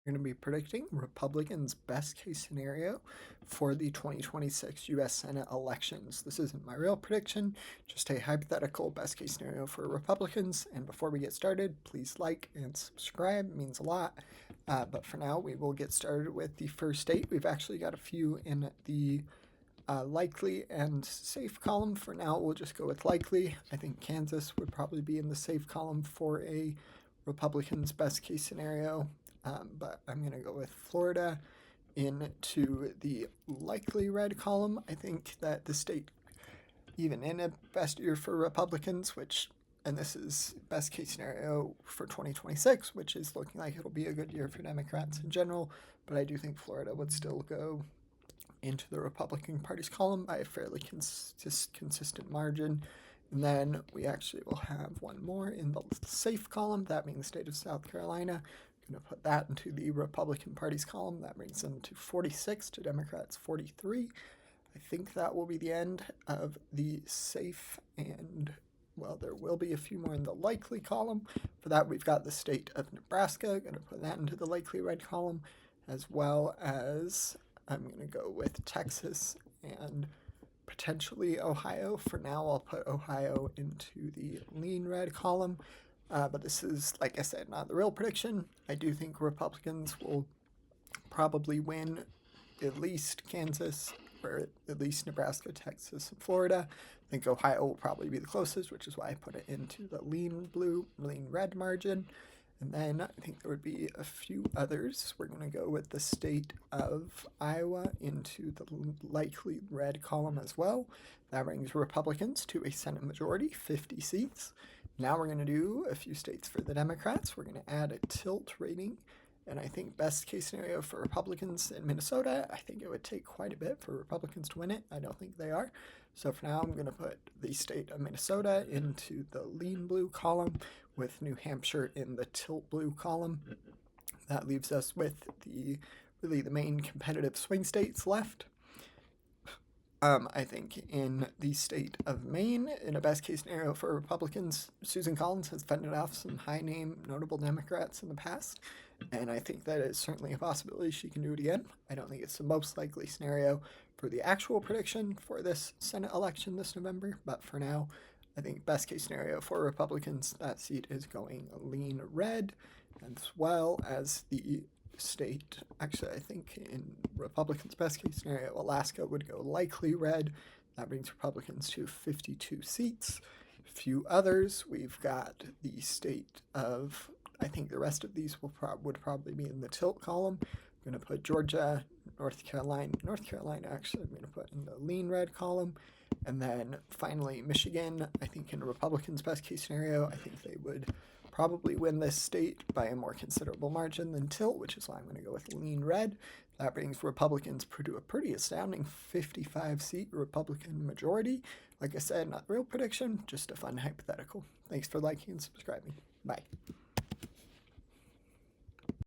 We're going to be predicting Republicans' best case scenario for the 2026 U.S. Senate elections. This isn't my real prediction, just a hypothetical best case scenario for Republicans. And before we get started, please like and subscribe, it means a lot. But for now, we will get started with the first state. We've actually got a few in the likely and safe column. For now, we'll just go with likely. I think Kansas would probably be in the safe column for a Republicans' best case scenario. But I'm going to go with Florida into the likely red column. I think that the state, even in a best year for Republicans, and this is best case scenario for 2026, which is looking like it'll be a good year for Democrats in general, but I do think Florida would still go into the Republican Party's column by a fairly consistent margin. And then we actually will have one more in the safe column, that being the state of South Carolina. I'm going to put that into the Republican Party's column. That brings them to 46 to Democrats 43. I think that will be the end of the safe, and well, there will be a few more in the likely column. For that, we've got the state of Nebraska. Going to put that into the likely red column, as well as I'm going to go with Texas and potentially Ohio. For now, I'll put Ohio into the lean red column. But this is, like I said, not the real prediction. I do think Republicans will probably win at least Kansas, or at least Nebraska, Texas, and Florida. I think Ohio will probably be the closest, which is why I put it into the lean red margin. And then I think there would be a few others. We're going to go with the state of Iowa into the likely red column as well. That brings Republicans to a Senate majority, 50 seats. Now we're going to do a few states for the Democrats. We're going to add a tilt rating. And I think best case scenario for Republicans in Minnesota, I think it would take quite a bit for Republicans to win it. I don't think they are. So for now, I'm going to put the state of Minnesota into the lean blue column with New Hampshire in the tilt blue column. That leaves us with the main competitive swing states left. I think in the state of Maine, in a best case scenario for Republicans, Susan Collins has fended off some high name notable Democrats in the past, and I think that is certainly a possibility she can do it again. I don't think it's the most likely scenario for the actual prediction for this Senate election this November, but for now, I think best case scenario for Republicans, that seat is going lean red, as well as the state. Actually, I think in Republicans' best case scenario, Alaska would go likely red. That brings Republicans to 52 seats. A few others, we've got the state of, I think the rest of these would probably be in the tilt column. I'm going to put Georgia, North Carolina actually, I'm going to put in the lean red column. And then finally, Michigan, I think in a Republicans' best case scenario, I think they would probably win this state by a more considerable margin than tilt, which is why I'm going to go with lean red. That brings Republicans to a pretty astounding 55-seat Republican majority. Like I said, not a real prediction, just a fun hypothetical. Thanks for liking and subscribing. Bye.